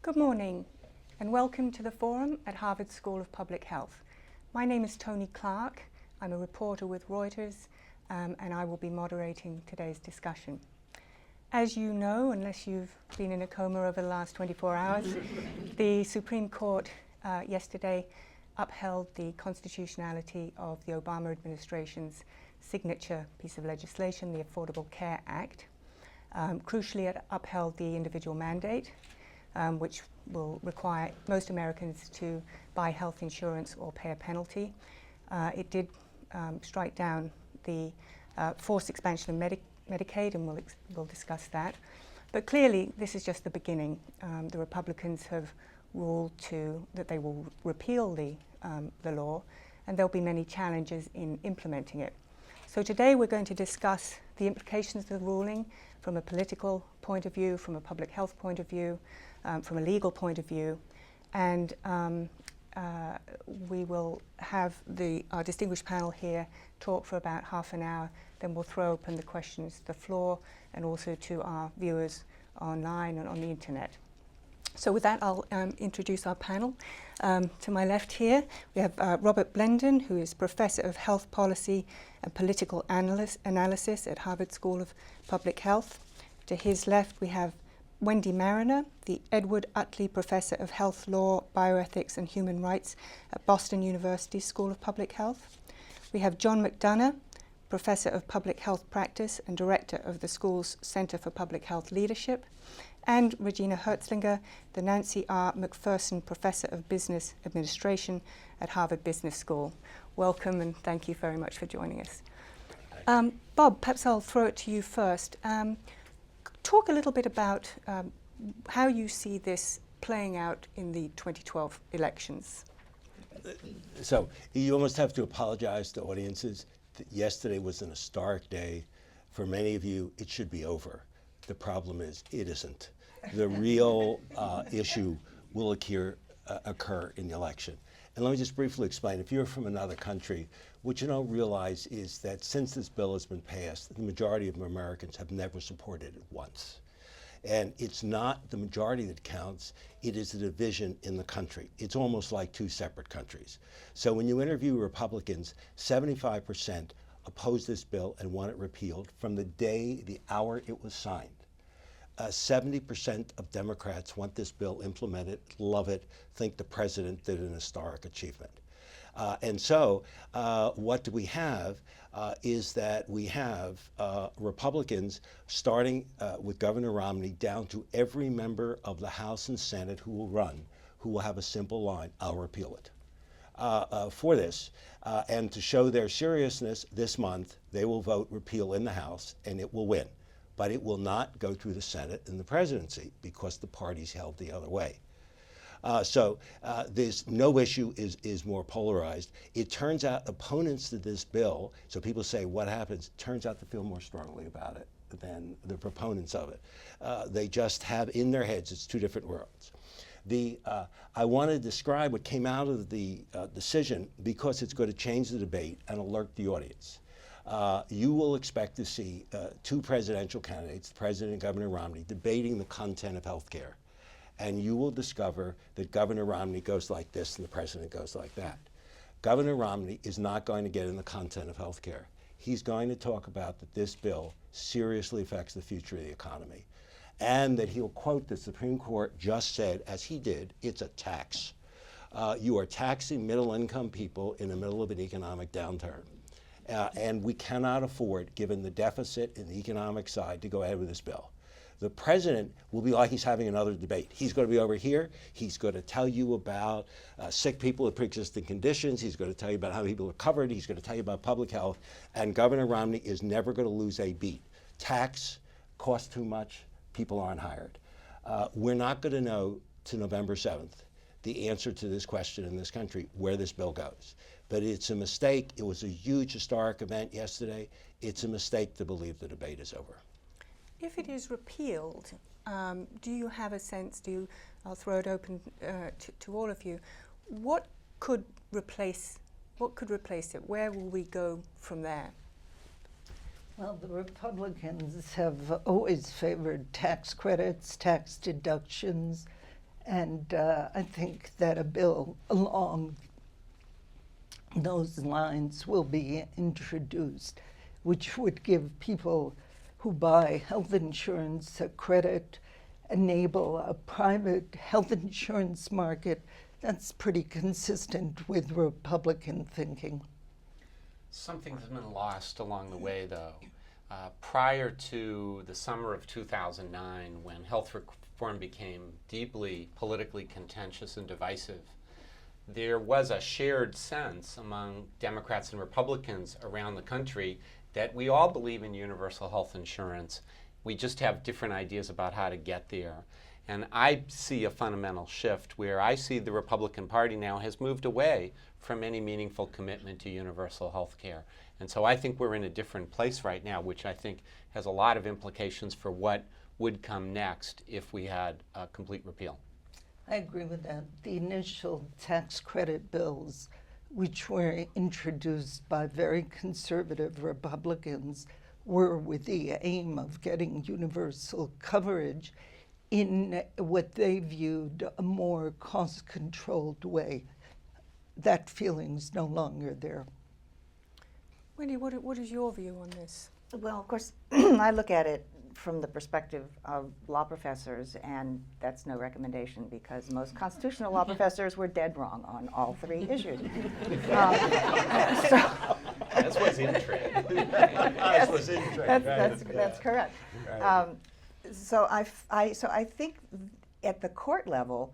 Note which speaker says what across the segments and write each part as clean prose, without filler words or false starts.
Speaker 1: Good morning and welcome to the forum at Harvard School of Public Health. My name is Tony Clark. I'm a reporter with Reuters and I will be moderating today's discussion. As you know, unless you've been in a coma over the last 24 hours, the Supreme Court yesterday upheld the constitutionality of the Obama administration's signature piece of legislation, the Affordable Care Act. Crucially, it upheld the individual mandate, which will require most Americans to buy health insurance or pay a penalty. It did strike down the forced expansion of Medicaid, and we'll discuss that. But clearly, this is just the beginning. The Republicans have ruled that they will repeal the law, and there'll be many challenges in implementing it. So today we're going to discuss the implications of the ruling from a political point of view, from a public health point of view, from a legal point of view, and we will have our distinguished panel here talk for about half an hour. Then we'll throw open the questions to the floor and also to our viewers online and on the internet. So with that, I'll introduce our panel. To my left here, we have Robert Blendon, who is Professor of Health Policy and Political Analysis at Harvard School of Public Health. To his left, we have Wendy Mariner, the Edward Utley Professor of Health Law, Bioethics and Human Rights at Boston University School of Public Health. We have John McDonough, Professor of Public Health Practice and Director of the school's Center for Public Health Leadership, and Regina Herzlinger, the Nancy R. McPherson Professor of Business Administration at Harvard Business School. Welcome and thank you very much for joining us. Bob, perhaps I'll throw it to you first. Talk a little bit about how you see this playing out in the 2012 elections.
Speaker 2: So you almost have to apologize to audiences that yesterday was an historic day. For many of you, it should be over. The problem is it isn't. The real issue will occur in the election. And let me just briefly explain. If you're from another country, what you don't realize is that since this bill has been passed, the majority of Americans have never supported it once. And it's not the majority that counts, it is the division in the country. It's almost like two separate countries. So when you interview Republicans, 75% opposed this bill and want it repealed from the hour it was signed. 70% of Democrats want this bill implemented, love it, think the president did an historic achievement. And so what do we have is that we have Republicans starting with Governor Romney down to every member of the House and Senate who will run, who will have a simple line, I'll repeal it. For this, and to show their seriousness this month, they will vote repeal in the House and it will win. But it will not go through the Senate and the presidency because the party's held the other way. So there's no issue is more polarized. It turns out opponents to this bill, so people say what happens, turns out to feel more strongly about it than the proponents of it. They just have in their heads, it's two different worlds. I want to describe what came out of the decision because it's going to change the debate and alert the audience. You will expect to see two presidential candidates, the president and Governor Romney, debating the content of health care. And you will discover that Governor Romney goes like this and the president goes like that. Governor Romney is not going to get in the content of health care. He's going to talk about that this bill seriously affects the future of the economy. And that he'll quote the Supreme Court just said, as he did, it's a tax. You are taxing middle-income people in the middle of an economic downturn. And we cannot afford, given the deficit in the economic side, to go ahead with this bill. The president will be like he's having another debate. He's going to be over here. He's going to tell you about sick people with pre-existing conditions. He's going to tell you about how people are covered. He's going to tell you about public health. And Governor Romney is never going to lose a beat. Tax costs too much. People aren't hired. We're not going to know to November 7th the answer to this question in this country, where this bill goes. But it's a mistake. It was a huge historic event yesterday. It's a mistake to believe the debate is over.
Speaker 1: If it is repealed, do you have a sense, I'll throw it open to all of you, what could replace it? Where will we go from there?
Speaker 3: Well, the Republicans have always favored tax credits, tax deductions, And I think that a bill along those lines will be introduced, which would give people who buy health insurance a credit, enable a private health insurance market. That's pretty consistent with Republican thinking.
Speaker 4: Something that's been lost along the way, though. Prior to the summer of 2009, when health reform became deeply politically contentious and divisive, there was a shared sense among Democrats and Republicans around the country that we all believe in universal health insurance. We just have different ideas about how to get there. And I see a fundamental shift where I see the Republican Party now has moved away from any meaningful commitment to universal health care. And so I think we're in a different place right now, which I think has a lot of implications for what would come next if we had a complete repeal.
Speaker 3: I agree with that. The initial tax credit bills, which were introduced by very conservative Republicans, were with the aim of getting universal coverage in what they viewed a more cost-controlled way. That feeling's no longer there.
Speaker 1: Wendy, what is your view on this?
Speaker 5: Well, of course, I look at it from the perspective of law professors, and that's no recommendation because most constitutional law professors were dead wrong on all three issues.
Speaker 4: That's what's in trade.
Speaker 2: That's what's in trade.
Speaker 5: That's correct.
Speaker 2: Right.
Speaker 5: So I think at the court level,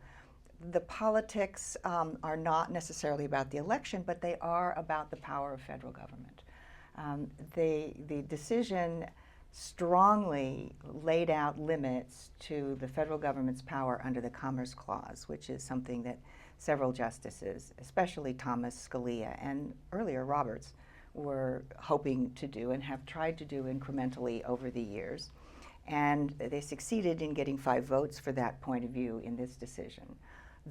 Speaker 5: the politics are not necessarily about the election, but they are about the power of federal government. The decision strongly laid out limits to the federal government's power under the Commerce Clause, which is something that several justices, especially Thomas Scalia and earlier Roberts, were hoping to do and have tried to do incrementally over the years. And they succeeded in getting 5 votes for that point of view in this decision.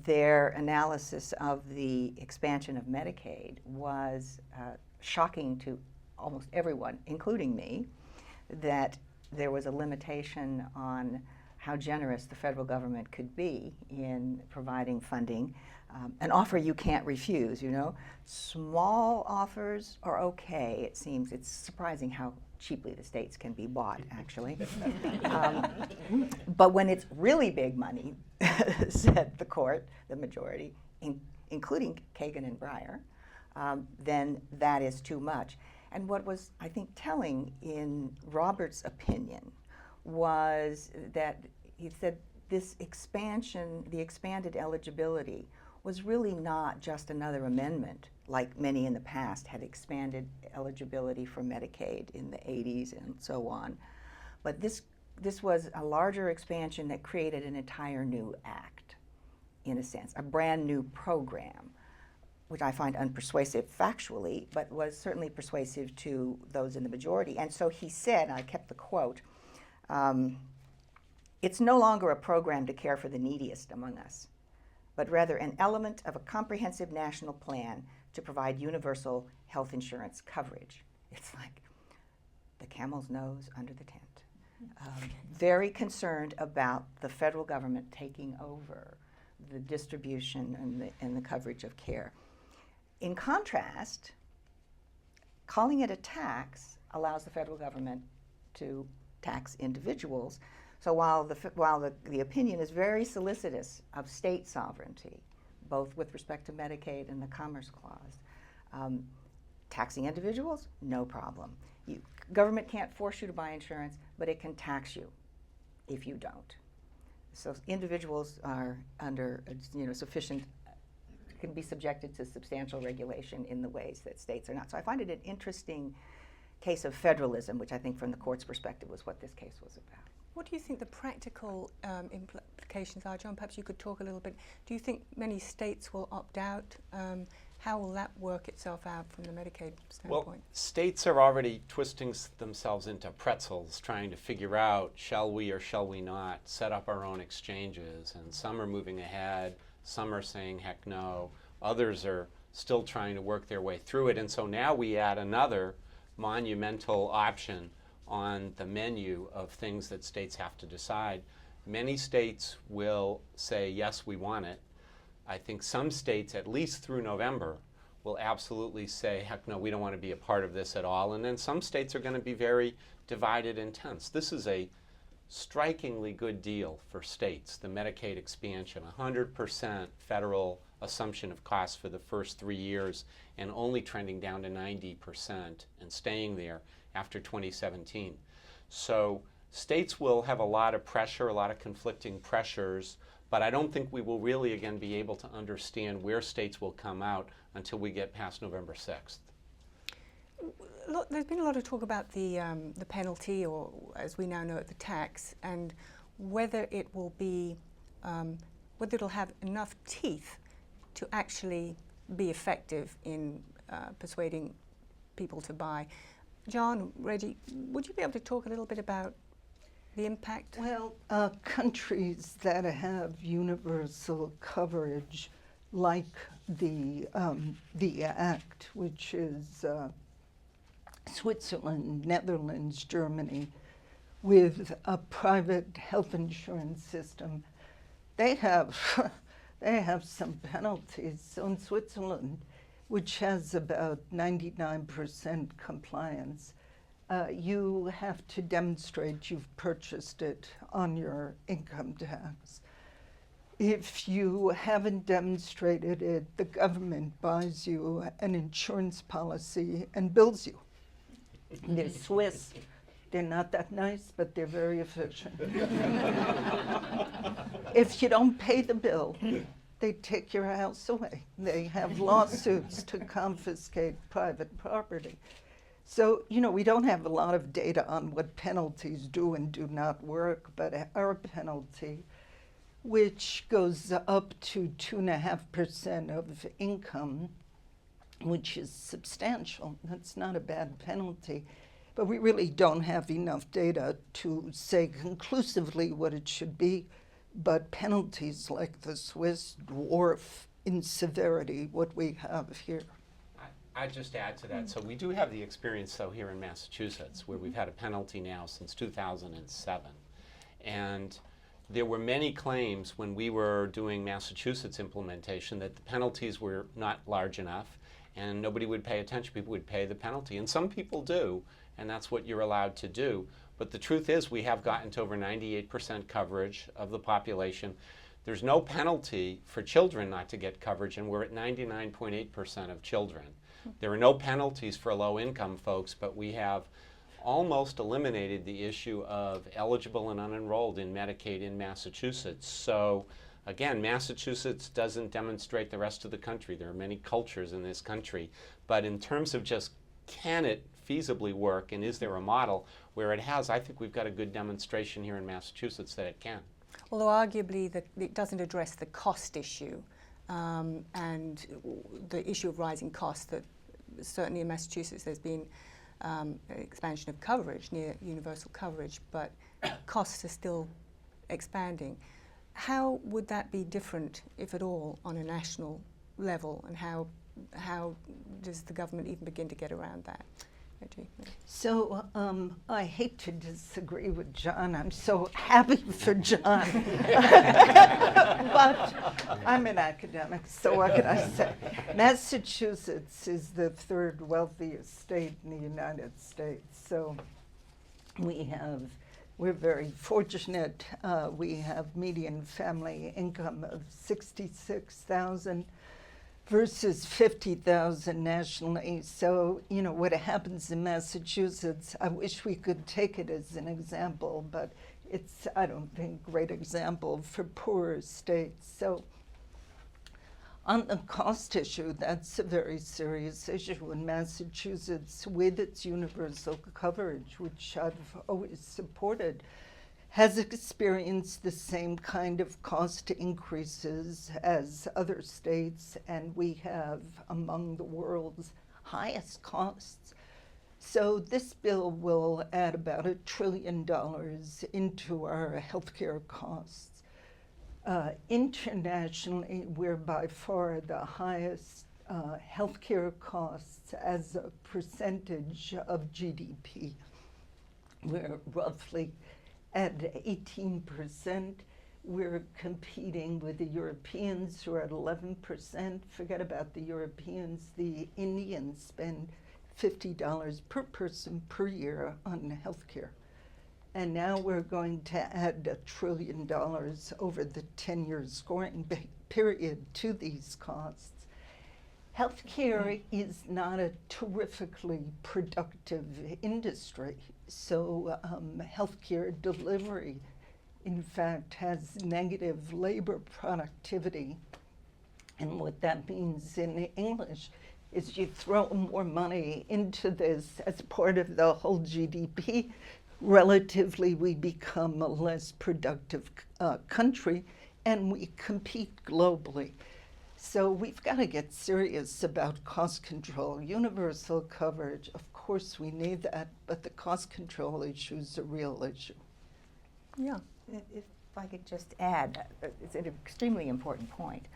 Speaker 5: Their analysis of the expansion of Medicaid was shocking to almost everyone, including me, that there was a limitation on how generous the federal government could be in providing funding. An offer you can't refuse, you know. Small offers are okay, it seems. It's surprising how cheaply the states can be bought, actually. But when it's really big money, said the court, the majority, including Kagan and Breyer, then that is too much. And what was, I think, telling in Roberts' opinion was that he said this expansion, the expanded eligibility, was really not just another amendment, like many in the past had expanded eligibility for Medicaid in the 80s and so on. But this was a larger expansion that created an entire new act, in a sense, a brand new program, which I find unpersuasive factually, but was certainly persuasive to those in the majority. And so he said, and I kept the quote, "It's no longer a program to care for the neediest among us, but rather an element of a comprehensive national plan to provide universal health insurance coverage." It's like the camel's nose under the tent. Very concerned about the federal government taking over the distribution and the coverage of care. In contrast, calling it a tax allows the federal government to tax individuals. So while the opinion is very solicitous of state sovereignty, both with respect to Medicaid and the Commerce Clause, taxing individuals, no problem. Government can't force you to buy insurance, but it can tax you if you don't. So individuals are under sufficient, can be subjected to substantial regulation in the ways that states are not. So I find it an interesting case of federalism, which I think from the court's perspective was what this case was about.
Speaker 1: What do you think the practical implications are? John, perhaps you could talk a little bit. Do you think many states will opt out? How will that work itself out from the Medicaid standpoint?
Speaker 4: Well, states are already twisting themselves into pretzels, trying to figure out, shall we or shall we not set up our own exchanges? And some are moving ahead, some are saying heck no, others are still trying to work their way through it. And so now we add another monumental option on the menu of things that states have to decide. Many states will say, yes, we want it. I think some states, at least through November, will absolutely say, heck no, we don't want to be a part of this at all. And then some states are going to be very divided and tense. This is a strikingly good deal for states, the Medicaid expansion, 100% federal assumption of costs for the first 3 years and only trending down to 90% and staying there after 2017. So states will have a lot of pressure, a lot of conflicting pressures, but I don't think we will really again be able to understand where states will come out until we get past November 6th.
Speaker 1: Look, there's been a lot of talk about the penalty, or as we now know it, the tax, and whether it will be, whether it'll have enough teeth to actually be effective in persuading people to buy. John, Reggie, would you be able to talk a little bit about the impact?
Speaker 3: Well, countries that have universal coverage, like the Act, which is Switzerland, Netherlands, Germany, with a private health insurance system, they have some penalties. So in Switzerland, which has about 99% compliance, you have to demonstrate you've purchased it on your income tax. If you haven't demonstrated it, the government buys you an insurance policy and bills you. They're Swiss. They're not that nice, but they're very efficient. If you don't pay the bill, they take your house away. They have lawsuits to confiscate private property. So, you know, we don't have a lot of data on what penalties do and do not work, but our penalty, which goes up to 2.5% of income, which is substantial. That's not a bad penalty. But we really don't have enough data to say conclusively what it should be. But penalties like the Swiss dwarf in severity what we have here.
Speaker 4: I'd just add to that. So we do have the experience, though, here in Massachusetts, where we've had a penalty now since 2007. And there were many claims when we were doing Massachusetts implementation that the penalties were not large enough and nobody would pay attention. People would pay the penalty. And some people do, and that's what you're allowed to do. But the truth is we have gotten to over 98% coverage of the population. There's no penalty for children not to get coverage, and we're at 99.8% of children. There are no penalties for low-income folks, but we have almost eliminated the issue of eligible and unenrolled in Medicaid in Massachusetts. So again, Massachusetts doesn't demonstrate the rest of the country. There are many cultures in this country, but in terms of just can it feasibly work and is there a model where it has, I think we've got a good demonstration here in Massachusetts that it can.
Speaker 1: Although arguably it doesn't address the cost issue and the issue of rising costs, that certainly in Massachusetts there's been an expansion of coverage, near universal coverage, but costs are still expanding. How would that be different, if at all, on a national level, and how does the government even begin to get around that?
Speaker 3: So I hate to disagree with John. I'm so happy for John. But I'm an academic, so what can I say? Massachusetts is the third wealthiest state in the United States. So we're very fortunate. We have median family income of $66,000. Versus 50,000 nationally. So, you know, what happens in Massachusetts, I wish we could take it as an example, but it's, I don't think, a great example for poorer states. So on the cost issue, that's a very serious issue in Massachusetts with its universal coverage, which I've always supported, has experienced the same kind of cost increases as other states, and we have among the world's highest costs. So this bill will add about $1 trillion into our healthcare costs. Internationally, we're by far the highest healthcare costs as a percentage of GDP. We're roughly at 18%. We're competing with the Europeans who are at 11%. Forget about the Europeans. The Indians spend $50 per person per year on healthcare. And now we're going to add $1 trillion over the 10-year scoring period to these costs. Healthcare is not a terrifically productive industry. So healthcare delivery, in fact, has negative labor productivity. And what that means in English is you throw more money into this as part of the whole GDP, relatively we become a less productive country, and we compete globally. So we've got to get serious about cost control. Universal coverage, of course we need that, but the cost control issue is a real issue.
Speaker 1: Yeah.
Speaker 5: If I could just add, it's an extremely important point.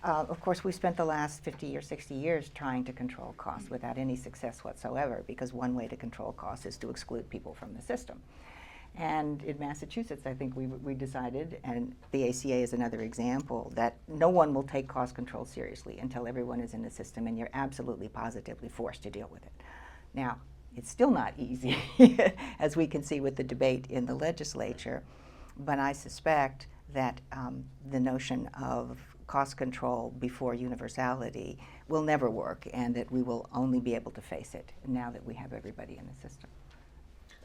Speaker 5: Of course, we spent the last 50 or 60 years trying to control costs without any success whatsoever, because one way to control costs is to exclude people from the system. And in Massachusetts, I think we decided, and the ACA is another example, that no one will take cost control seriously until everyone is in the system and you're absolutely positively forced to deal with it. Now, it's still not easy, as we can see with the debate in the legislature, but I suspect that the notion of cost control before universality will never work, and that we will only be able to face it now that we have everybody in the system.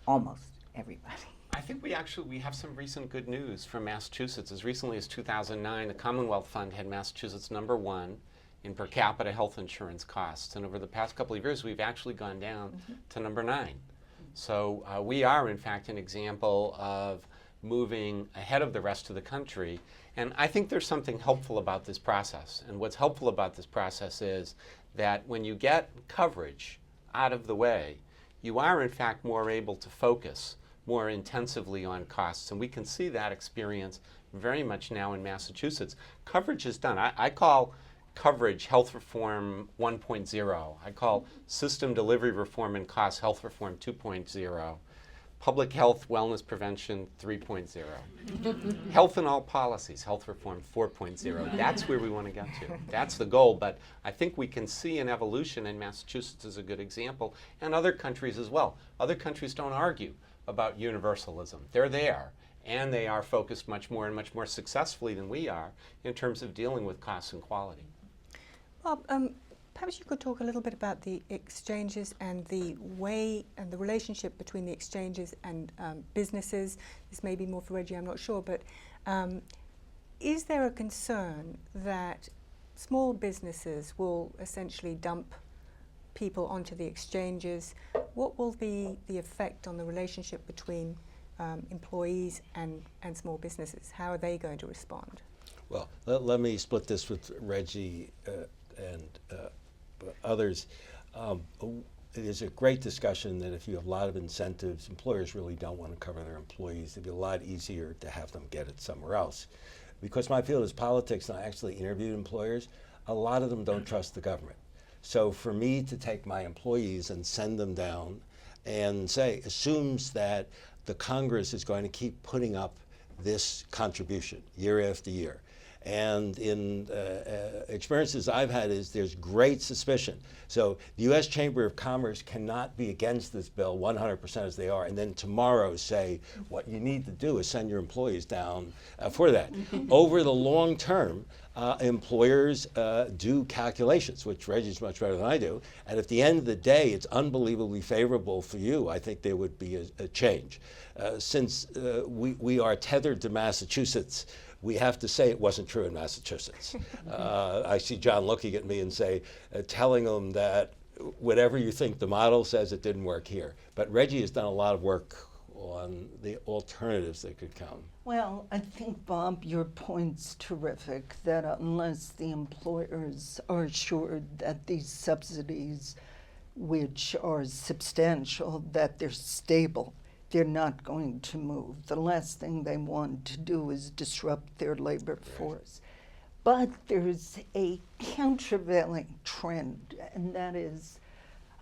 Speaker 5: Almost everybody.
Speaker 4: I think we have some recent good news from Massachusetts. As recently as 2009, the Commonwealth Fund had Massachusetts #1 in per capita health insurance costs. And over the past couple of years, we've actually gone down to #9. So we are, in fact, an example of moving ahead of the rest of the country. And I think there's something helpful about this process. And what's helpful about this process is that when you get coverage out of the way, you are, in fact, more able to focus more intensively on costs. And we can see that experience very much now in Massachusetts. Coverage is done. I call coverage health reform 1.0. I call system delivery reform and cost health reform 2.0. Public health wellness prevention 3.0. Health in all policies, health reform 4.0. That's where we want to get to. That's the goal, but I think we can see an evolution, and Massachusetts is a good example, and other countries as well. Other countries don't argue about universalism. They're there, and they are focused much more and much more successfully than we are in terms of dealing with costs and quality.
Speaker 1: Bob, perhaps you could talk a little bit about the exchanges and the way and the relationship between the exchanges and businesses. This may be more for Reggie, I'm not sure, but is there a concern that small businesses will essentially dump people onto the exchanges? What will be the effect on the relationship between employees and small businesses? How are they going to respond?
Speaker 2: Well, let me split this with Reggie and others. It is a great discussion that if you have a lot of incentives, employers really don't want to cover their employees. It'd be a lot easier to have them get it somewhere else. Because my field is politics and I actually interviewed employers, a lot of them don't trust the government. So for me to take my employees and send them down and say, assumes that the Congress is going to keep putting up this contribution year after year. And in experiences I've had is there's great suspicion. So the U.S. Chamber of Commerce cannot be against this bill 100% as they are, and then tomorrow say what you need to do is send your employees down for that. Over the long term, employers do calculations, which Reggie's much better than I do, and at the end of the day, it's unbelievably favorable for you. I think there would be a change. Since we are tethered to Massachusetts, we have to say it wasn't true in Massachusetts. I see John looking at me and telling them that whatever you think the model says, it didn't work here. But Reggie has done a lot of work on the alternatives that could come.
Speaker 3: Well, I think, Bob, your point's terrific, that unless the employers are assured that these subsidies, which are substantial, that they're stable, they're not going to move. The last thing they want to do is disrupt their labor force. But there's a countervailing trend, and that is,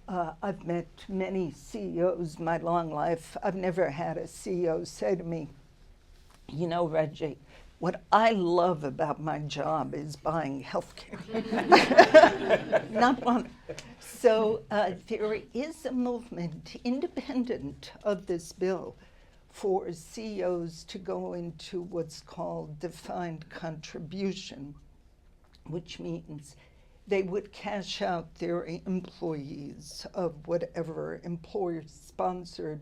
Speaker 3: I've met many CEOs my long life. I've never had a CEO say to me, You know, Reggie, what I love about my job is buying healthcare. Not one. So there is a movement independent of this bill for CEOs to go into what's called defined contribution, which means they would cash out their employees of whatever employer-sponsored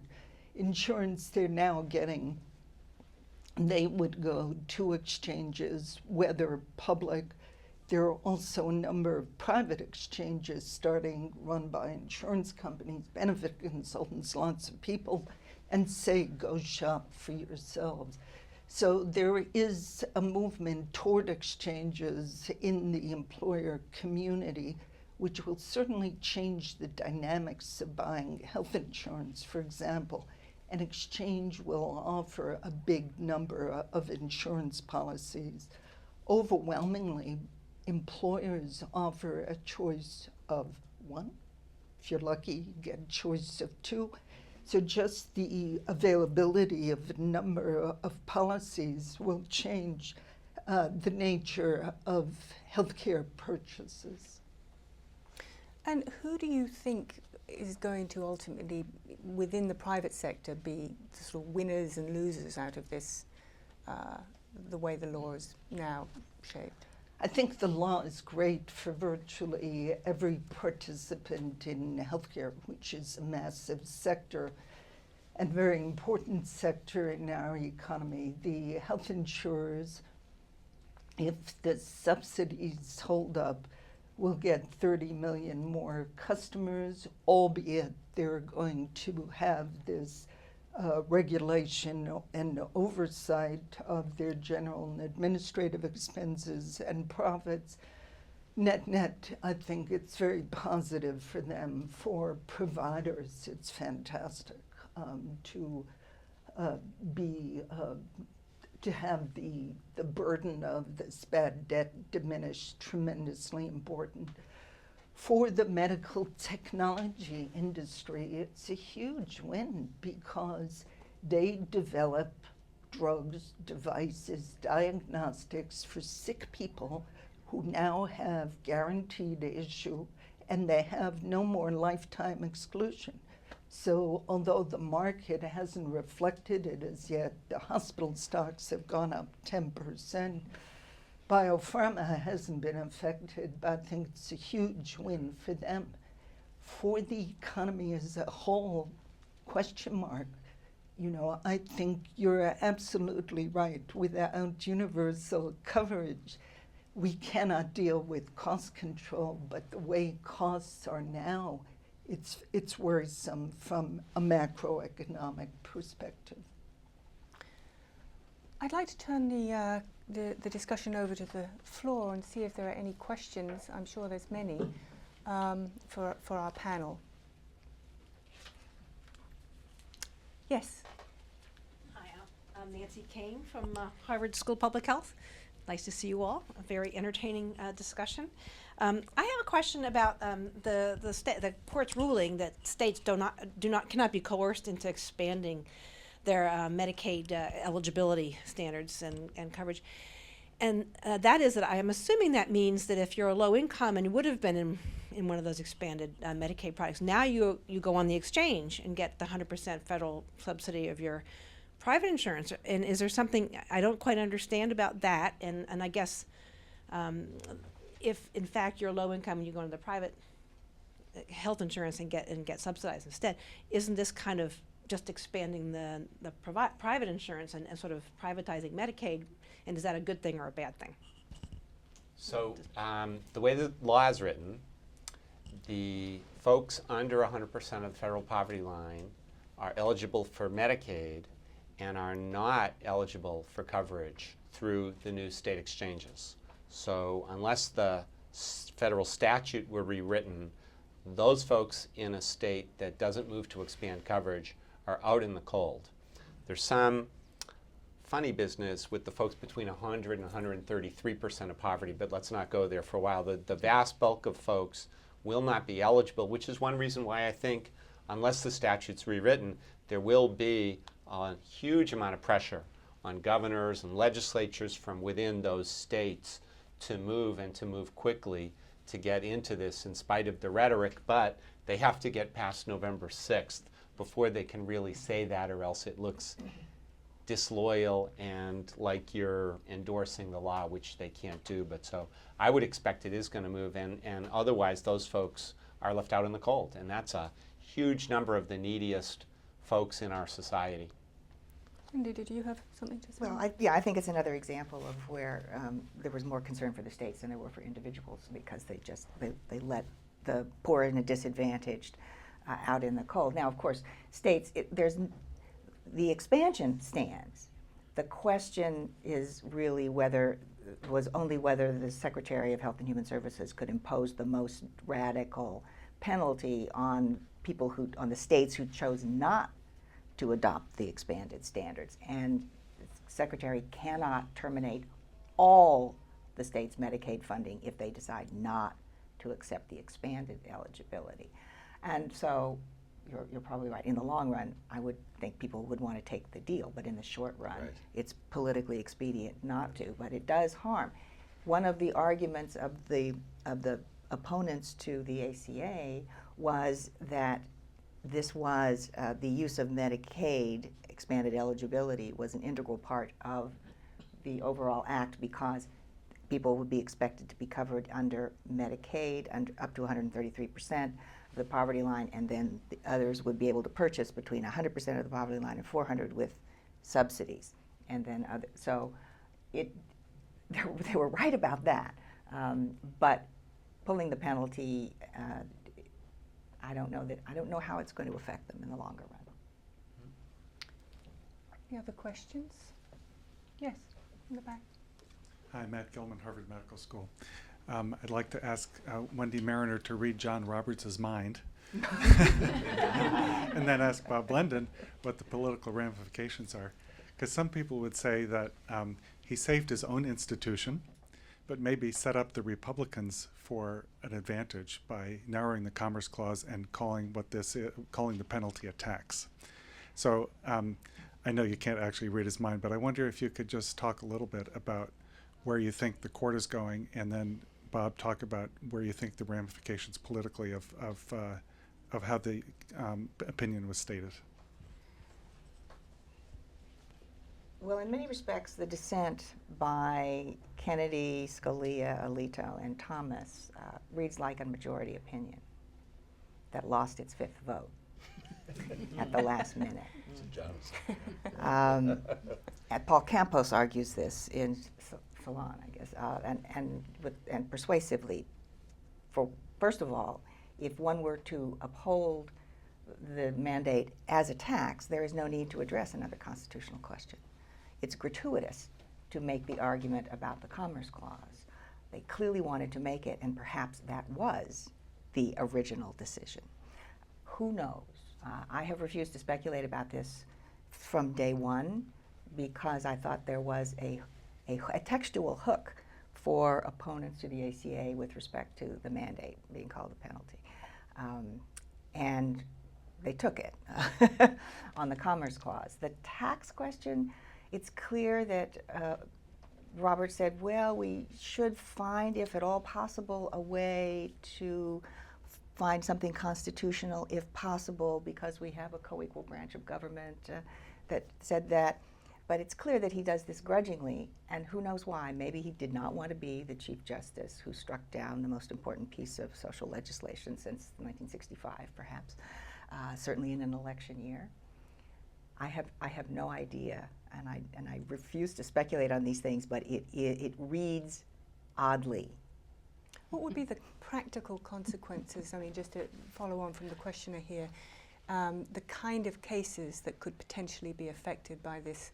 Speaker 3: insurance they're now getting. They would go to exchanges, whether public. There are also a number of private exchanges run by insurance companies, benefit consultants, lots of people, and say, go shop for yourselves. So there is a movement toward exchanges in the employer community, which will certainly change the dynamics of buying health insurance. For example, an exchange will offer a big number of insurance policies. Overwhelmingly, employers offer a choice of one. If you're lucky, you get a choice of two. So just the availability of a number of policies will change the nature of healthcare purchases.
Speaker 1: And who do you think is going to ultimately, within the private sector, be the sort of winners and losers out of this, the way the law is now shaped?
Speaker 3: I think the law is great for virtually every participant in healthcare, which is a massive sector and very important sector in our economy. The health insurers, if the subsidies hold up, will get 30 million more customers, albeit they're going to have this regulation and oversight of their general and administrative expenses and profits. Net, I think it's very positive for them. For providers, it's fantastic to have the burden of this bad debt diminished, tremendously important. For the medical technology industry, it's a huge win because they develop drugs, devices, diagnostics for sick people who now have guaranteed issue, and they have no more lifetime exclusion. So although the market hasn't reflected it as yet, the hospital stocks have gone up 10%. Biopharma hasn't been affected, but I think it's a huge win for them. For the economy as a whole, question mark. You know, I think you're absolutely right. Without universal coverage, we cannot deal with cost control, but the way costs are now, it's worrisome from a macroeconomic perspective.
Speaker 1: I'd like to turn the discussion over to the floor and see if there are any questions. I'm sure there's many for our panel. Yes.
Speaker 6: Hi, I'm Nancy Kane from Harvard School of Public Health. Nice to see you all. A very entertaining discussion. I have a question about the court's ruling that states cannot be coerced into expanding their Medicaid eligibility standards and coverage. And that is that I am assuming that means that if you're a low income and you would have been in one of those expanded Medicaid products, now you go on the exchange and get the 100% federal subsidy of your private insurance. And is there something I don't quite understand about that? And I guess if in fact you're low income and you go into the private health insurance and get subsidized instead, isn't this kind of just expanding the private insurance and sort of privatizing Medicaid? And is that a good thing or a bad thing?
Speaker 4: So the way the law is written, the folks under 100% of the federal poverty line are eligible for Medicaid and are not eligible for coverage through the new state exchanges. So unless the federal statute were rewritten, those folks in a state that doesn't move to expand coverage are out in the cold. There's some funny business with the folks between 100 and 133% of poverty, but let's not go there for a while. The vast bulk of folks will not be eligible, which is one reason why I think, unless the statute's rewritten, there will be a huge amount of pressure on governors and legislatures from within those states to move, and to move quickly, to get into this in spite of the rhetoric, but they have to get past November 6th before they can really say that, or else it looks disloyal and like you're endorsing the law, which they can't do. But so I would expect it is going to move, and otherwise those folks are left out in the cold, and that's a huge number of the neediest folks in our society.
Speaker 1: Wendy, did you have something to say?
Speaker 5: Well, I think it's another example of where there was more concern for the states than there were for individuals, because they let the poor and the disadvantaged out in the cold. Now, of course, states, the expansion stands. The question is really whether the Secretary of Health and Human Services could impose the most radical penalty on on the states who chose not to adopt the expanded standards. And the Secretary cannot terminate all the state's Medicaid funding if they decide not to accept the expanded eligibility. And so you're probably right. In the long run, I would think people would want to take the deal, but in the short run,
Speaker 2: Right.
Speaker 5: It's politically expedient not to, but it does harm. One of the arguments of the opponents to the ACA was that this was the use of Medicaid expanded eligibility was an integral part of the overall act, because people would be expected to be covered under Medicaid up to 133% of the poverty line, and then the others would be able to purchase between 100% of the poverty line and 400 with subsidies. And then they were right about that, but pulling the penalty, I don't know how it's going to affect them in the longer run.
Speaker 1: Any other questions? Yes, in the back.
Speaker 7: Hi, Matt Gilman, Harvard Medical School. I'd like to ask Wendy Mariner to read John Roberts' mind and then ask Bob Blendon what the political ramifications are. Because some people would say that he saved his own institution, but maybe set up the Republicans for an advantage by narrowing the Commerce Clause and calling the penalty a tax. So I know you can't actually read his mind, but I wonder if you could just talk a little bit about where you think the court is going, and then Bob, talk about where you think the ramifications politically of how the opinion was stated.
Speaker 5: Well, in many respects, the dissent by Kennedy, Scalia, Alito, and Thomas reads like a majority opinion that lost its fifth vote at the last minute. Paul Campos argues this in Salon, I guess, and persuasively. First of all, if one were to uphold the mandate as a tax, there is no need to address another constitutional question. It's gratuitous to make the argument about the Commerce Clause. They clearly wanted to make it, and perhaps that was the original decision. Who knows? I have refused to speculate about this from day one, because I thought there was a textual hook for opponents to the ACA with respect to the mandate being called a penalty. And they took it on the Commerce Clause. The tax question, it's clear that Robert said, well, we should find, if at all possible, a way to find something constitutional, if possible, because we have a co-equal branch of government that said that. But it's clear that he does this grudgingly, and who knows why. Maybe he did not want to be the Chief Justice who struck down the most important piece of social legislation since 1965, perhaps, certainly in an election year. I have no idea, and I refuse to speculate on these things, but it reads oddly.
Speaker 1: What would be the practical consequences? I mean, just to follow on from the questioner here, the kind of cases that could potentially be affected by this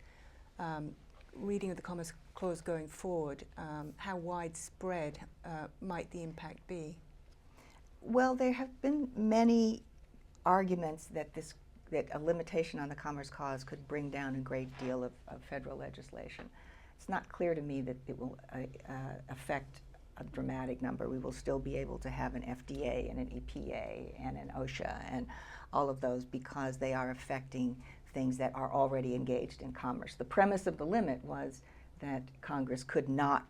Speaker 1: reading of the Commerce Clause going forward, how widespread might the impact be?
Speaker 5: Well, there have been many arguments that a limitation on the Commerce Clause could bring down a great deal of federal legislation. It's not clear to me that it will affect a dramatic number. We will still be able to have an FDA and an EPA and an OSHA and all of those, because they are affecting things that are already engaged in commerce. The premise of the limit was that Congress could not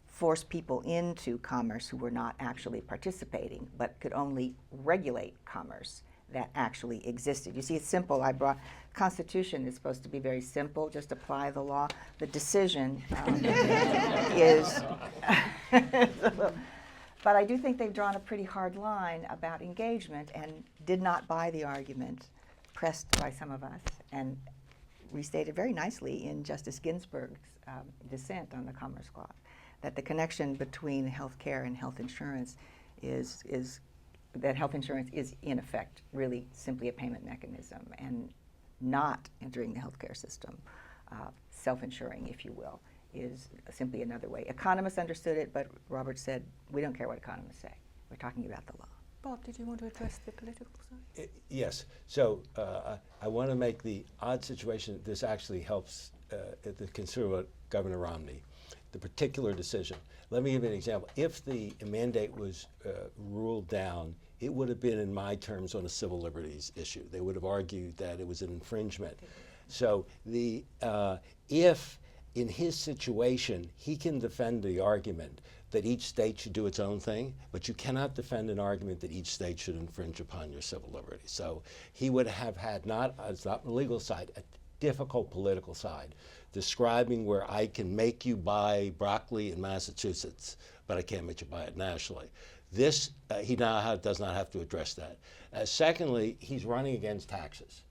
Speaker 5: force people into commerce who were not actually participating, but could only regulate commerce that actually existed. You see, it's simple. Constitution is supposed to be very simple, just apply the law. The decision is, but I do think they've drawn a pretty hard line about engagement and did not buy the argument pressed by some of us and restated very nicely in Justice Ginsburg's dissent on the Commerce Clause, that the connection between health care and health insurance is that health insurance is in effect really simply a payment mechanism and not entering the healthcare system, self-insuring, if you will, is simply another way. Economists understood it, but Robert said, we don't care what economists say. We're talking about the law.
Speaker 1: Bob, did you want to address the political side?
Speaker 2: Yes. So I want to make the odd situation. This actually helps the consider Governor Romney, the particular decision. Let me give you an example. If the mandate was ruled down, it would have been, in my terms, on a civil liberties issue. They would have argued that it was an infringement. So if in his situation he can defend the argument that each state should do its own thing, but you cannot defend an argument that each state should infringe upon your civil liberties. So he would have had it's not the legal side, a difficult political side, describing where I can make you buy broccoli in Massachusetts, but I can't make you buy it nationally. This, he now does not have to address that. Secondly, he's running against taxes.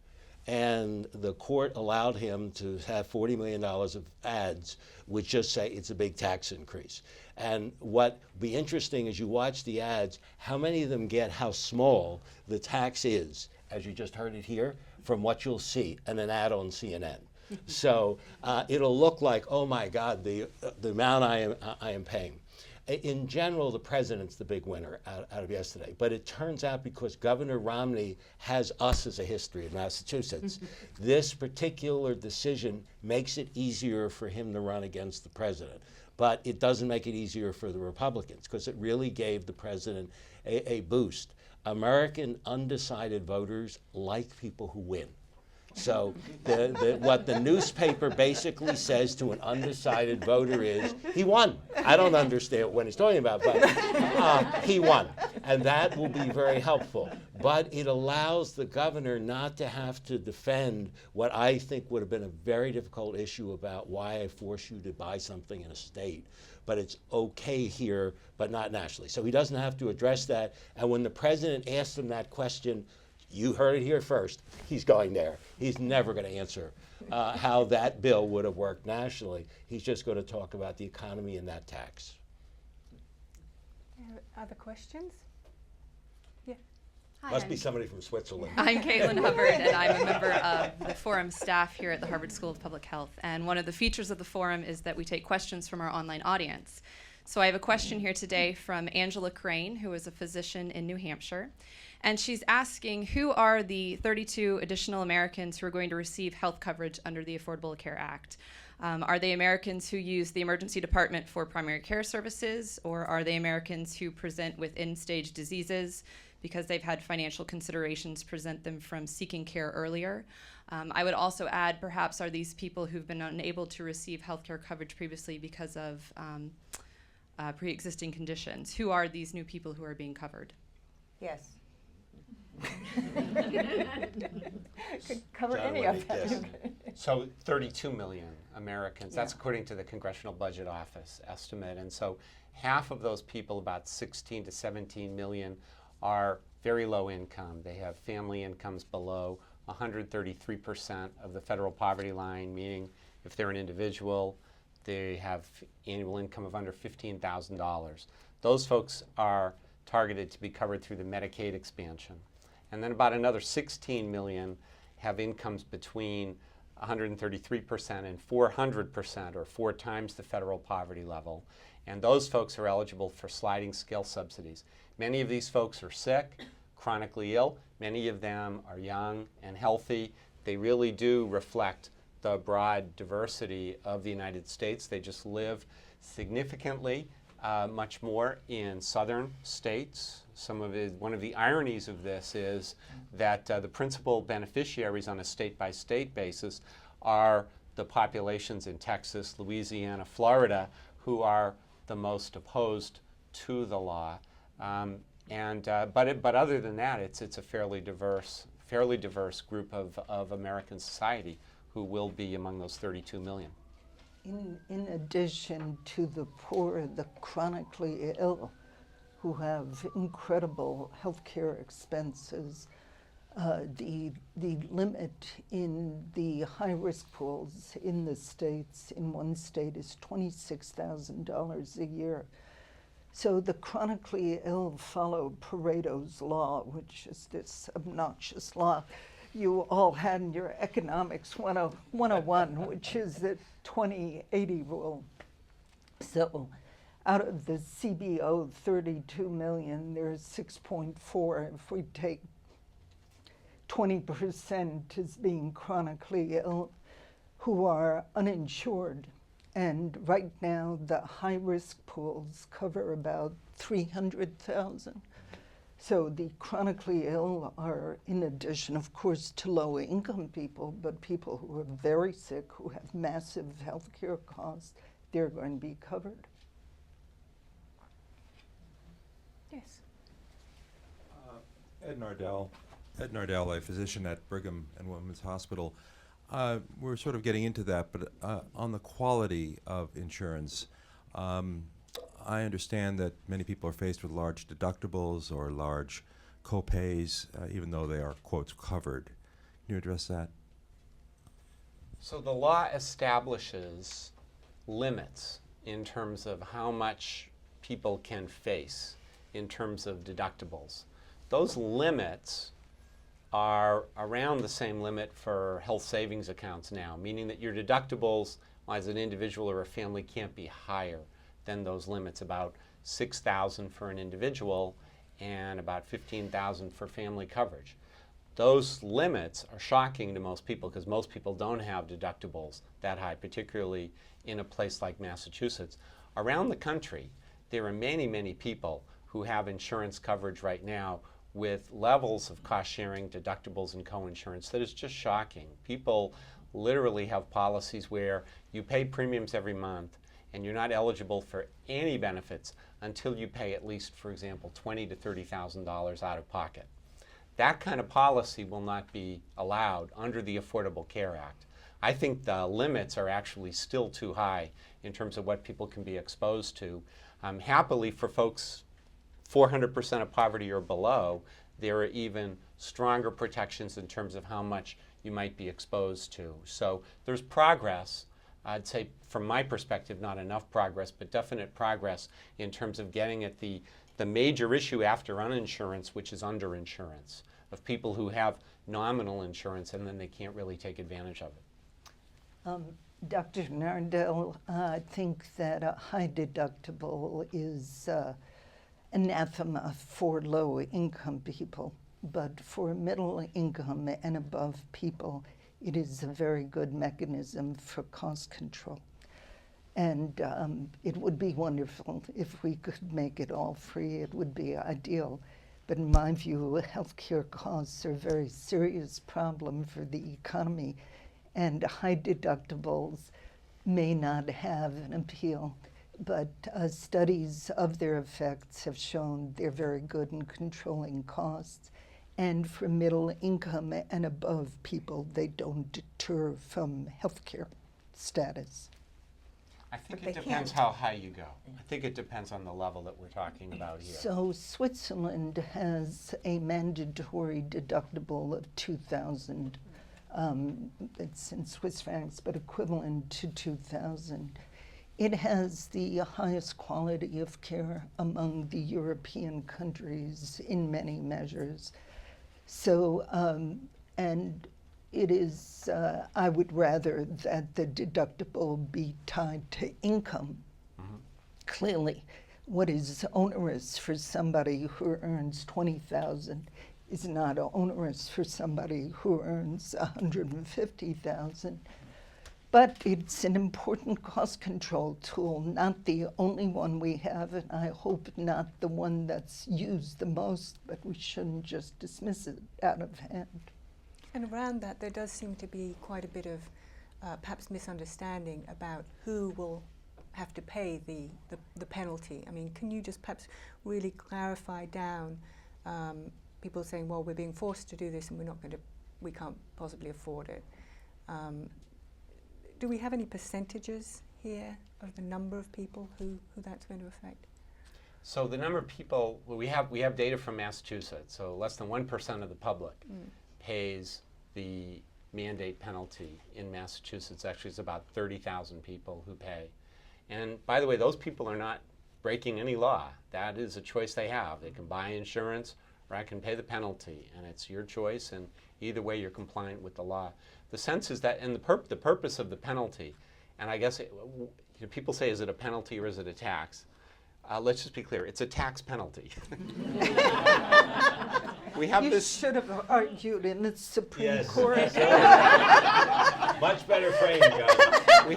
Speaker 2: And the court allowed him to have $40 million of ads which just say it's a big tax increase. And what will be interesting as you watch the ads, how many of them get how small the tax is, as you just heard it here, from what you'll see in an ad on CNN. So it'll look like, oh my God, the amount I am paying. In general, the president's the big winner out of yesterday. But it turns out because Governor Romney has us as a history in Massachusetts, this particular decision makes it easier for him to run against the president. But it doesn't make it easier for the Republicans because it really gave the president a boost. American undecided voters like people who win. So what the newspaper basically says to an undecided voter is, he won. I don't understand what he's talking about, but he won. And that will be very helpful. But it allows the governor not to have to defend what I think would have been a very difficult issue about why I force you to buy something in a state. But it's okay here, but not nationally. So he doesn't have to address that. And when the president asked him that question, you heard it here first, he's going there. He's never going to answer how that bill would have worked nationally. He's just going to talk about the economy and that tax.
Speaker 1: Other questions? Yeah.
Speaker 8: Hi,
Speaker 2: Must be somebody from Switzerland.
Speaker 8: I'm Caitlin Hubbard, and I'm a member of the forum staff here at the Harvard School of Public Health. And one of the features of the forum is that we take questions from our online audience. So I have a question here today from Angela Crane, who is a physician in New Hampshire. And she's asking, who are the 32 additional Americans who are going to receive health coverage under the Affordable Care Act? Are they Americans who use the emergency department for primary care services, or are they Americans who present with end-stage diseases because they've had financial considerations prevent them from seeking care earlier? I would also add, perhaps, are these people who've been unable to receive health care coverage previously because of pre-existing conditions? Who are these new people who are being covered?
Speaker 5: Yes. Could cover
Speaker 2: John,
Speaker 5: any of them.
Speaker 2: yes.
Speaker 4: So 32 million Americans, that's
Speaker 5: Yeah.
Speaker 4: according to the Congressional Budget Office estimate. And so half of those people, about 16 to 17 million, are very low income. They have family incomes below 133% of the federal poverty line, meaning if they're an individual, they have annual income of under $15,000. Those folks are targeted to be covered through the Medicaid expansion. And then about another 16 million have incomes between 133% and 400%, or 4 times the federal poverty level. And those folks are eligible for sliding scale subsidies. Many of these folks are sick, chronically ill. Many of them are young and healthy. They really do reflect the broad diversity of the United States. They just live significantly much more in southern states. One of the ironies of this is that the principal beneficiaries on a state-by-state basis are the populations in Texas, Louisiana, Florida, who are the most opposed to the law. But other than that, it's a fairly diverse group of American society who will be among those 32 million.
Speaker 3: In addition to the poor, the chronically ill, who have incredible healthcare expenses, the limit in the high-risk pools in the states, in one state, is $26,000 a year. So the chronically ill follow Pareto's law, which is this obnoxious law you all had in your economics 101, which is the 20/80 rule. So out of the CBO 32 million, there's 6.4 if we take 20% as being chronically ill who are uninsured. And right now, the high-risk pools cover about 300,000. So the chronically ill are, in addition, of course, to low-income people, but people who are very sick, who have massive health care costs, they're going to be covered.
Speaker 1: Yes.
Speaker 9: Ed Nardell, a physician at Brigham and Women's Hospital. We're sort of getting into that, but on the quality of insurance, I understand that many people are faced with large deductibles or large co-pays, even though they are, quotes, covered. Can you address that?
Speaker 4: So the law establishes limits in terms of how much people can face in terms of deductibles. Those limits are around the same limit for health savings accounts now, meaning that your deductibles as an individual or a family can't be higher than those limits, about $6,000 for an individual and about $15,000 for family coverage. Those limits are shocking to most people because most people don't have deductibles that high, particularly in a place like Massachusetts. Around the country, there are many, many people who have insurance coverage right now with levels of cost-sharing, deductibles, and co-insurance that is just shocking. People literally have policies where you pay premiums every month and you're not eligible for any benefits until you pay at least, for example, $20,000 to $30,000 out of pocket. That kind of policy will not be allowed under the Affordable Care Act. I think the limits are actually still too high in terms of what people can be exposed to. Happily for folks 400% of poverty or below, there are even stronger protections in terms of how much you might be exposed to. So there's progress. I'd say from my perspective, not enough progress, but definite progress in terms of getting at the major issue after uninsurance, which is underinsurance, of people who have nominal insurance and then they can't really take advantage of it.
Speaker 3: Dr. Nardell, I think that a high deductible is anathema for low-income people, but for middle-income and above people, it is a very good mechanism for cost control. And it would be wonderful if we could make it all free. It would be ideal. But in my view, healthcare costs are a very serious problem for the economy, and high deductibles may not have an appeal. But studies of their effects have shown they're very good in controlling costs. And for middle income and above people, they don't deter from healthcare status.
Speaker 4: I think it depends how high you go. I think it depends on the level that we're talking about here.
Speaker 3: So Switzerland has a mandatory deductible of 2,000. It's in Swiss francs, but equivalent to 2,000. It has the highest quality of care among the European countries in many measures. So, and it is, I would rather that the deductible be tied to income. Mm-hmm. Clearly, what is onerous for somebody who earns $20,000 is not onerous for somebody who earns $150,000. But it's an important cost control tool, not the only one we have, and I hope not the one that's used the most, but we shouldn't just dismiss it out of hand.
Speaker 1: And around that, there does seem to be quite a bit of perhaps misunderstanding about who will have to pay the penalty. I mean, can you just perhaps really clarify down people saying, well, we're being forced to do this and we can't possibly afford it. Do we have any percentages here of the number of people who that's going to affect?
Speaker 4: So the number of people, well, we have data from Massachusetts, so less than 1% of the public pays the mandate penalty in Massachusetts. Actually, it's about 30,000 people who pay. And by the way, those people are not breaking any law. That is a choice they have. They can buy insurance or I can pay the penalty, and it's your choice, and either way you're compliant with the law. The sense is that, and the purpose of the penalty, and I guess people say, is it a penalty or is it a tax? Let's just be clear, it's a tax penalty. We have
Speaker 3: You should have argued in the Supreme Court.
Speaker 2: Much better frame, guys.
Speaker 4: We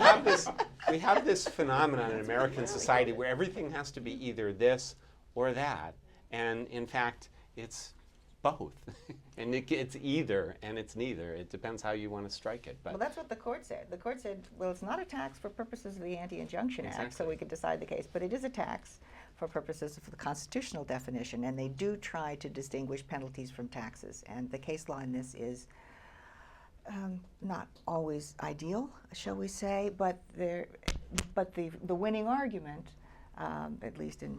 Speaker 4: have this phenomenon in American society where everything has to be either this or that, and in fact, it's both. And it's either and it's neither. It depends how you want to strike it. But
Speaker 5: Well, that's what the court said. The court said, well, it's not a tax for purposes of the Anti-Injunction Act, so
Speaker 4: Exactly.
Speaker 5: we could decide the case, but it is a tax for purposes of the constitutional definition, and they do try to distinguish penalties from taxes. And the case law in this is not always ideal, shall we say, but the winning argument, at least in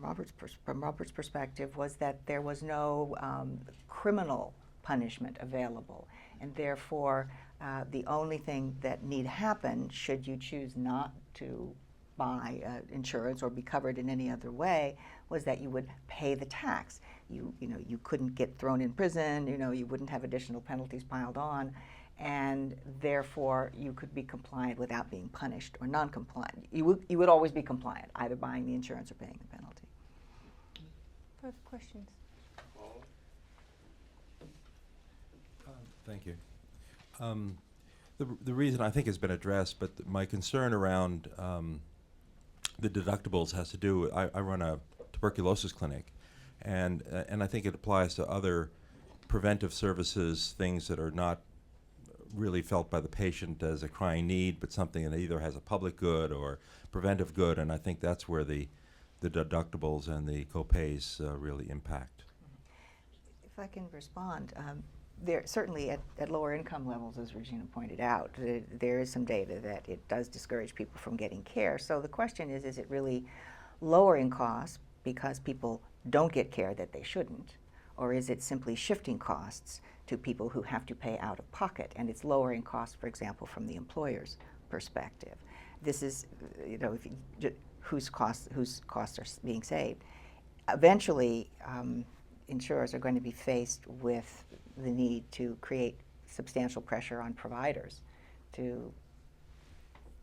Speaker 5: from Robert's perspective, was that there was no criminal punishment available, and therefore the only thing that need happen, should you choose not to buy insurance or be covered in any other way, was that you would pay the tax. You couldn't get thrown in prison. You wouldn't have additional penalties piled on, and therefore you could be compliant without being punished or non-compliant. You would always be compliant, either buying the insurance or paying the penalty.
Speaker 1: Further questions?
Speaker 9: Thank you. The reason I think has been addressed, but my concern around the deductibles has to do with, I run a tuberculosis clinic, and I think it applies to other preventive services, things that are not really felt by the patient as a crying need, but something that either has a public good or preventive good, and I think that's where the deductibles and the copays really impact.
Speaker 5: If I can respond, there certainly at lower income levels, as Regina pointed out, there is some data that it does discourage people from getting care. So the question is it really lowering costs because people don't get care that they shouldn't, or is it simply shifting costs to people who have to pay out of pocket, and it's lowering costs, for example, from the employer's perspective? This is, whose costs are being saved. Eventually, insurers are going to be faced with the need to create substantial pressure on providers to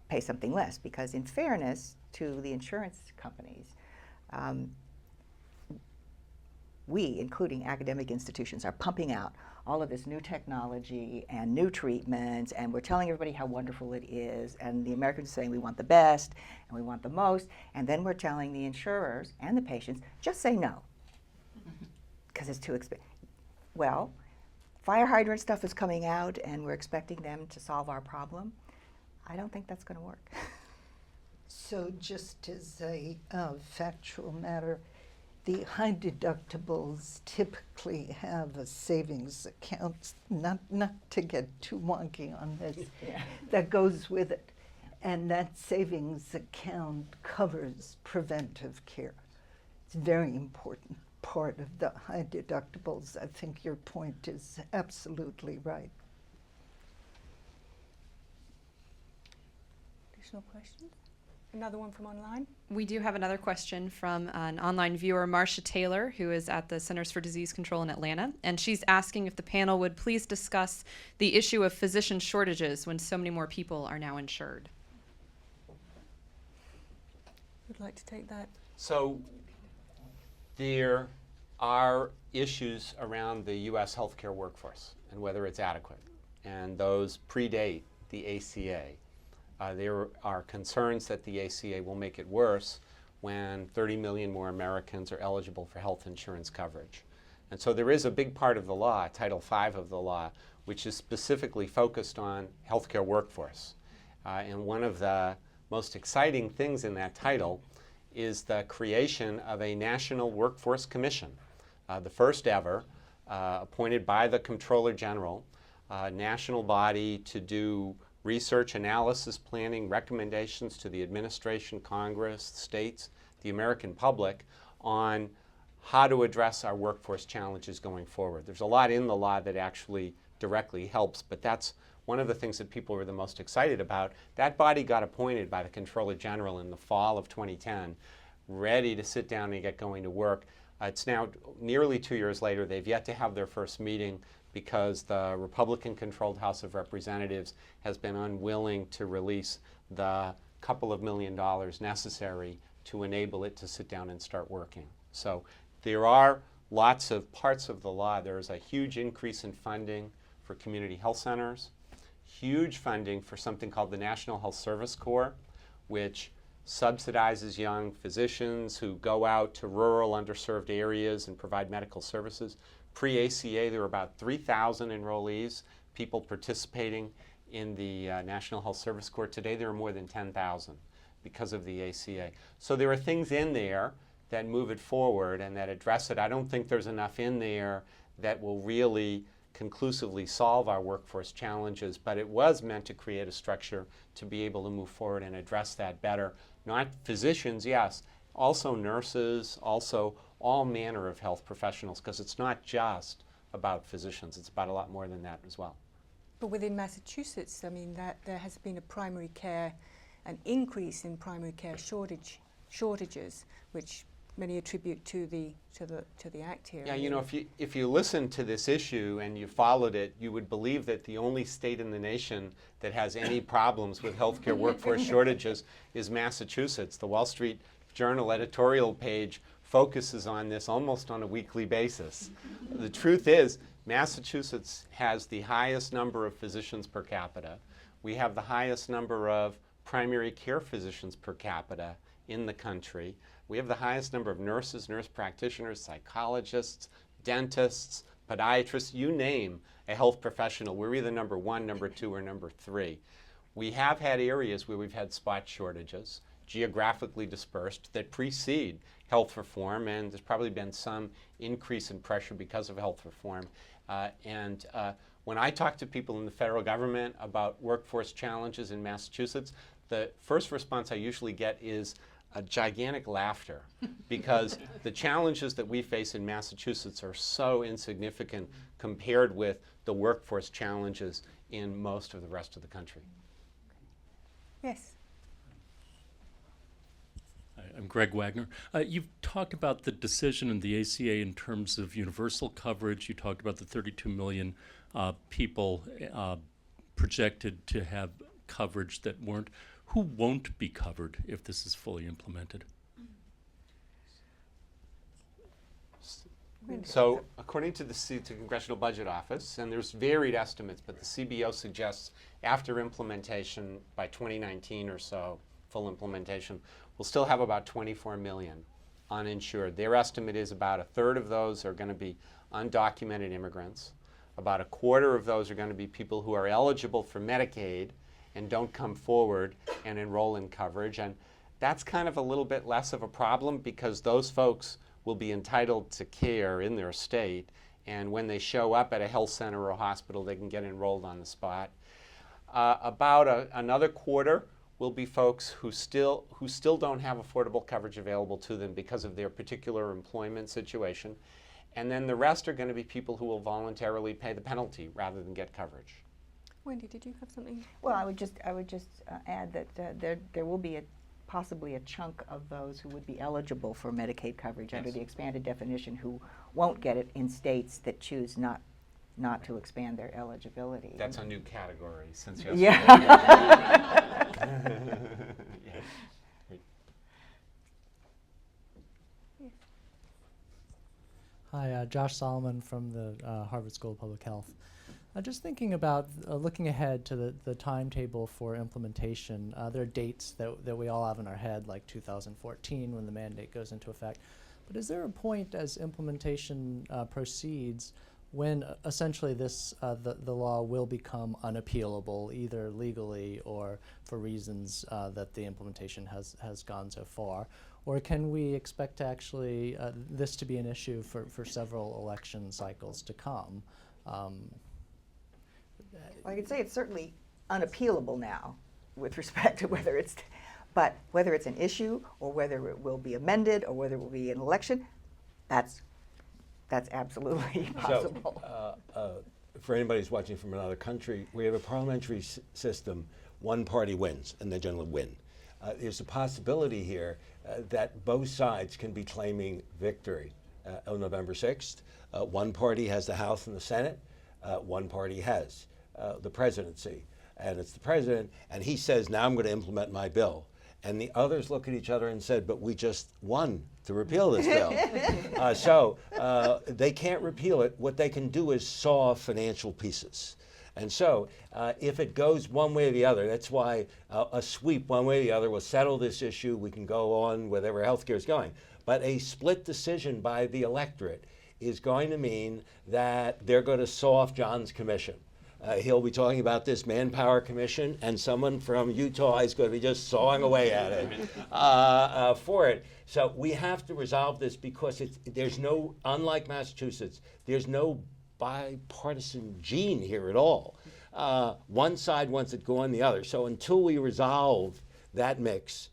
Speaker 5: pay something less, because in fairness to the insurance companies, we, including academic institutions, are pumping out all of this new technology and new treatments, and we're telling everybody how wonderful it is, and the Americans are saying we want the best and we want the most, and then we're telling the insurers and the patients, just say no, because it's too expensive. Well, fire hydrant stuff is coming out and we're expecting them to solve our problem. I don't think that's going to work.
Speaker 3: So just as a factual matter, the high deductibles typically have a savings account, not to get too wonky on this, that goes with it. And that savings account covers preventive care. It's a very important part of the high deductibles. I think your point is absolutely right.
Speaker 1: Additional questions? Another one from online?
Speaker 8: We do have another question from an online viewer, Marcia Taylor, who is at the Centers for Disease Control in Atlanta. And she's asking if the panel would please discuss the issue of physician shortages when so many more people are now insured.
Speaker 1: Would like to take that?
Speaker 4: So there are issues around the U.S. healthcare workforce and whether it's adequate. And those predate the ACA. There are concerns that the ACA will make it worse when 30 million more Americans are eligible for health insurance coverage. And so there is a big part of the law, Title V of the law, which is specifically focused on healthcare workforce. And one of the most exciting things in that title is the creation of a National Workforce Commission, the first ever, appointed by the Comptroller General, a national body to do research, analysis, planning, recommendations to the administration, Congress, states, the American public on how to address our workforce challenges going forward. There's a lot in the law that actually directly helps, but that's one of the things that people were the most excited about. That body got appointed by the Comptroller General in the fall of 2010, ready to sit down and get going to work. It's now nearly 2 years later. They've yet to have their first meeting because the Republican-controlled House of Representatives has been unwilling to release the couple of $1 million necessary to enable it to sit down and start working. So there are lots of parts of the law. There is a huge increase in funding for community health centers, huge funding for something called the National Health Service Corps, which subsidizes young physicians who go out to rural, underserved areas and provide medical services. Pre-ACA, there were about 3,000 enrollees, people participating in the National Health Service Corps. Today, there are more than 10,000 because of the ACA. So there are things in there that move it forward and that address it. I don't think there's enough in there that will really conclusively solve our workforce challenges, but it was meant to create a structure to be able to move forward and address that better. Not physicians, yes, also nurses, also all manner of health professionals, because it's not just about physicians, it's about a lot more than that as well.
Speaker 1: But within Massachusetts, I mean, that there has been a primary care, an increase in primary care shortages, which many attribute to the act here.
Speaker 4: Yeah, you know, if you listen to this issue and you followed it, you would believe that the only state in the nation that has any problems with healthcare workforce shortages is Massachusetts. The Wall Street Journal editorial page focuses on this almost on a weekly basis. The truth is, Massachusetts has the highest number of physicians per capita. We have the highest number of primary care physicians per capita in the country. We have the highest number of nurses, nurse practitioners, psychologists, dentists, podiatrists, you name a health professional. We're either number 1, number 2, or number 3. We have had areas where we've had spot shortages, geographically dispersed, that precede health reform, and there's probably been some increase in pressure because of health reform. When I talk to people in the federal government about workforce challenges in Massachusetts, the first response I usually get is a gigantic laughter, because the challenges that we face in Massachusetts are so insignificant compared with the workforce challenges in most of the rest of the country.
Speaker 1: Yes.
Speaker 10: Hi, I'm Greg Wagner. You've talked about the decision in the ACA in terms of universal coverage. You talked about the 32 million people projected to have coverage that weren't. Who won't be covered if this is fully implemented?
Speaker 4: So according to the Congressional Budget Office, and there's varied estimates, but the CBO suggests after implementation by 2019 or so, full implementation, we'll still have about 24 million uninsured. Their estimate is about a third of those are going to be undocumented immigrants. About a quarter of those are going to be people who are eligible for Medicaid and don't come forward and enroll in coverage. And that's kind of a little bit less of a problem because those folks will be entitled to care in their state, and when they show up at a health center or a hospital, they can get enrolled on the spot. About another quarter will be folks who still don't have affordable coverage available to them because of their particular employment situation. And then the rest are going to be people who will voluntarily pay the penalty rather than get coverage.
Speaker 1: Wendy, did you have something?
Speaker 5: Well, I would just add that there will be possibly a chunk of those who would be eligible for Medicaid coverage under the expanded definition who won't get it in states that choose not to expand their eligibility.
Speaker 4: That's a new category since yesterday.
Speaker 5: Yeah.
Speaker 11: Hi, Josh Solomon from the Harvard School of Public Health. Just thinking about looking ahead to the timetable for implementation, there are dates that we all have in our head, like 2014 when the mandate goes into effect. But is there a point as implementation proceeds when essentially the law will become unappealable, either legally or for reasons that the implementation has gone so far? Or can we expect to actually this to be an issue for several election cycles to come?
Speaker 5: Well, I could say it's certainly unappealable now with respect to whether it's, but whether it's an issue or whether it will be amended or whether it will be an election, that's absolutely possible.
Speaker 2: So, for anybody who's watching from another country, we have a parliamentary system. One party wins, and they generally win. There's a possibility here that both sides can be claiming victory on November 6th. One party has the House and the Senate. One party has the presidency, and it's the president, and he says, now I'm going to implement my bill. And the others look at each other and said, but we just won to repeal this bill. So they can't repeal it. What they can do is saw off financial pieces. And so if it goes one way or the other, that's why a sweep one way or the other will settle this issue. We can go on wherever healthcare is going. But a split decision by the electorate is going to mean that they're going to saw off John's commission. He'll be talking about this manpower commission, and someone from Utah is going to be just sawing away at it for it. So we have to resolve this because there's no, unlike Massachusetts, there's no bipartisan gene here at all. One side wants it going the other. So until we resolve that mix,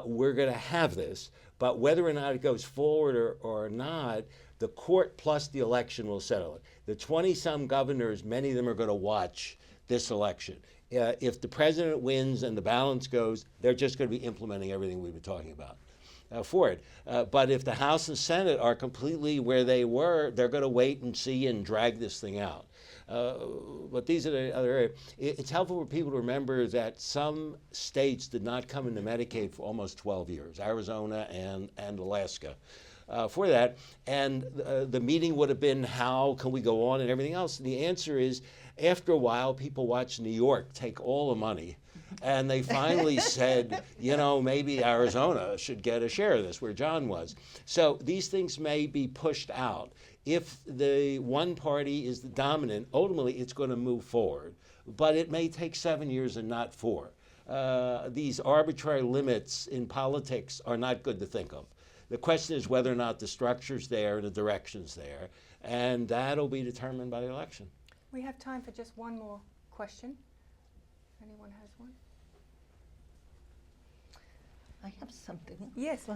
Speaker 2: we're going to have this. But whether or not it goes forward or not, the court plus the election will settle it. The 20-some governors, many of them are going to watch this election. If the president wins and the balance goes, they're just going to be implementing everything we've been talking about for it. But if the House and Senate are completely where they were, they're going to wait and see and drag this thing out. But these are the other areas. It's helpful for people to remember that some states did not come into Medicaid for almost 12 years, Arizona and Alaska. For that, and the meeting would have been, how can we go on and everything else? And the answer is, after a while, people watched New York take all the money, and they finally said, you know, maybe Arizona should get a share of this, where John was. So these things may be pushed out. If the one party is the dominant, ultimately it's going to move forward, but it may take 7 years and not 4. These arbitrary limits in politics are not good to think of. The question is whether or not the structure's there and the direction's there, and that'll be determined by the election.
Speaker 1: We have time for just one more question. If anyone has one?
Speaker 3: I have something.
Speaker 1: Yes.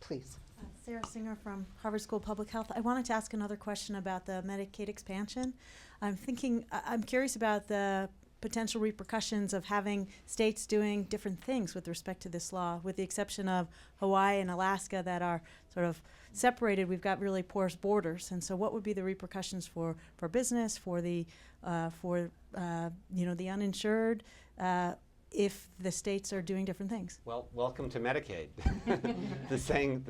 Speaker 3: Please.
Speaker 12: Sarah Singer from Harvard School of Public Health. I wanted to ask another question about the Medicaid expansion. I'm curious about the potential repercussions of having states doing different things with respect to this law, with the exception of Hawaii and Alaska that are sort of separated. We've got really porous borders, and so what would be the repercussions for business, for the the uninsured, if the states are doing different things?
Speaker 4: Well, welcome to Medicaid. The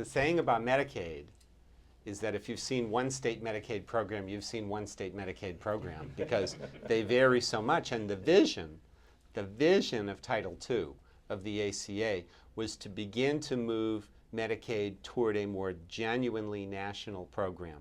Speaker 4: saying about Medicaid is that if you've seen one state Medicaid program, you've seen one state Medicaid program, because they vary so much. And the vision of Title II of the ACA was to begin to move Medicaid toward a more genuinely national program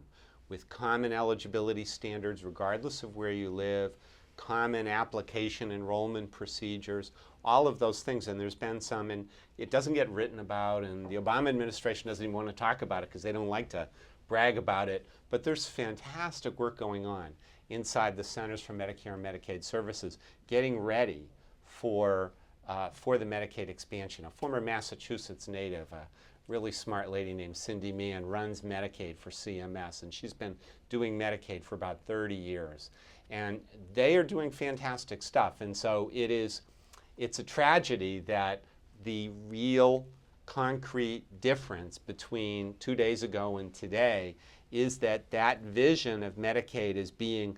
Speaker 4: with common eligibility standards regardless of where you live, common application enrollment procedures, all of those things. And there's been some, and it doesn't get written about, and the Obama administration doesn't even want to talk about it because they don't like to brag about it, but there's fantastic work going on inside the Centers for Medicare and Medicaid Services getting ready for the Medicaid expansion. A former Massachusetts native, a really smart lady named Cindy Mann, runs Medicaid for CMS, and she's been doing Medicaid for about 30 years. And they are doing fantastic stuff, and so it's a tragedy that the real concrete difference between 2 days ago and today is that vision of Medicaid as being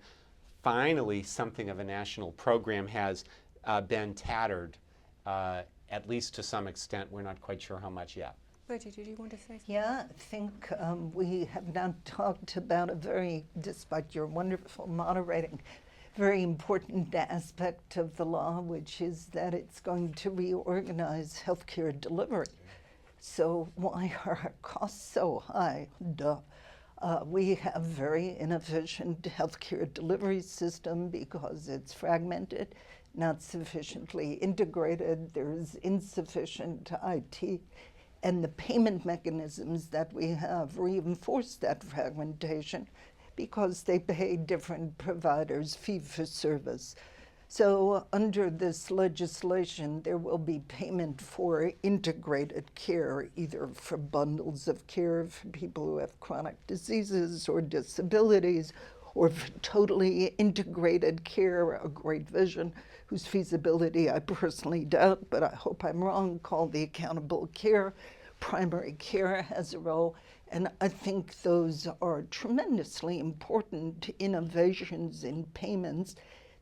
Speaker 4: finally something of a national program has been tattered, at least to some extent. We're not quite sure how much yet.
Speaker 1: Reggie, did you want to say something?
Speaker 3: Yeah, I think we have now talked about a very, despite your wonderful moderating, very important aspect of the law, which is that it's going to reorganize healthcare delivery. So why are our costs so high? Duh. We have very inefficient healthcare delivery system because it's fragmented, not sufficiently integrated, there's insufficient IT, and the payment mechanisms that we have reinforce that fragmentation because they pay different providers fee for service. So under this legislation, there will be payment for integrated care, either for bundles of care for people who have chronic diseases or disabilities, or for totally integrated care, a great vision, whose feasibility I personally doubt, but I hope I'm wrong, called the accountable care. Primary care has a role, and I think those are tremendously important innovations in payments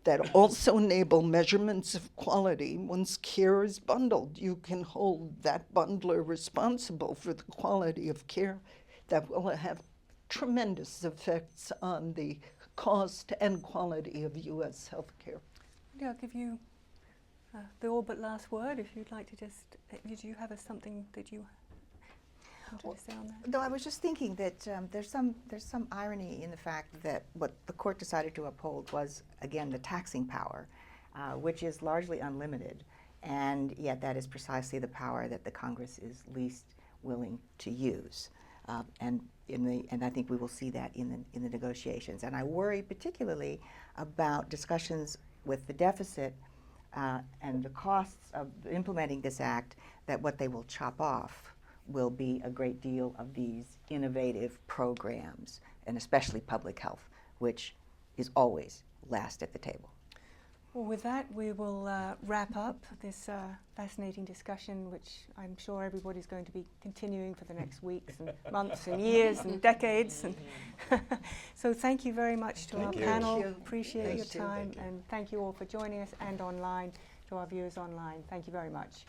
Speaker 3: that also enable measurements of quality. Once care is bundled, you can hold that bundler responsible for the quality of care. That will have tremendous effects on the cost and quality of U.S. healthcare.
Speaker 1: Yeah, I'll give you the all but last word if you'd like to just, did you have something that you wanted to say on that?
Speaker 5: No, I was just thinking that there's some irony in the fact that what the court decided to uphold was, again, the taxing power, which is largely unlimited, and yet that is precisely the power that the Congress is least willing to use. And I think we will see that in the negotiations. And I worry particularly about discussions with the deficit and the costs of implementing this act, that what they will chop off will be a great deal of these innovative programs, and especially public health, which is always last at the table.
Speaker 1: Well, with that, we will wrap up this fascinating discussion, which I'm sure everybody's going to be continuing for the next weeks and months and years and decades. And so thank you very much to our panel. Appreciate your time, and thank you all for joining us, and online, to our viewers online. Thank you very much.